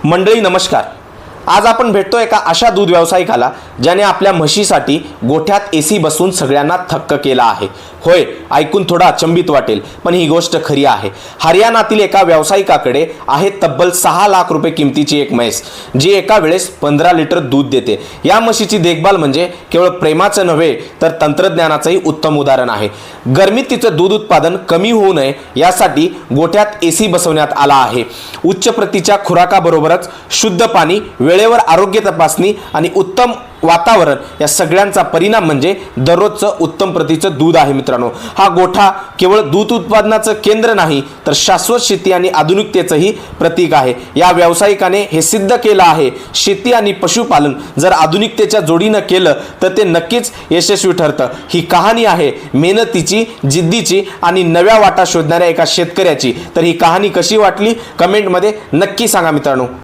मंडळी नमस्कार। आज आपण भेटतोय एका अशा दूध व्यावसायिकाला ज्याने आपल्या म्हशीसाठी गोठ्यात एसी बसवून सगळ्यांना थक्क केला आहे। होय, ऐकून थोडा अचंबित वाटेल, पण ही गोष्ट खरी आहे। हरियाणातील एका व्यावसायिकाकडे आहे तब्बल 6 लाख रुपये किमतीची एक म्हैस, जी एका वेळेस 15 लिटर दूध देते। या म्हशीची देखभाल म्हणजे केवळ प्रेमाचं नव्हे तर तंत्रज्ञानाचंही उत्तम उदाहरण आहे। गरमीत तिचं दूध उत्पादन कमी होऊ नये यासाठी गोठ्यात एसी बसवण्यात आला आहे। उच्च प्रतीच्या खुराकाबरोबरच शुद्ध पाणी, वेळेवर आरोग्य तपासणी आणि उत्तम वातावरण या सगळ्यांचा परिणाम म्हणजे दररोजचं उत्तम प्रतीचं दूध आहे। मित्रांनो, हा गोठा केवळ दूध उत्पादनाचं केंद्र नाही तर शाश्वत शेती आणि आधुनिकतेचंही प्रतीक आहे। या व्यावसायिकाने हे सिद्ध केलं आहे, शेती आणि पशुपालन जर आधुनिकतेच्या जोडीनं केलं तर ते नक्कीच यशस्वी ठरतं। ही कहाणी आहे मेहनतीची, जिद्दीची आणि नव्या वाटा शोधणाऱ्या एका शेतकऱ्याची। तर ही कहाणी कशी वाटली कमेंटमध्ये नक्की सांगा मित्रांनो।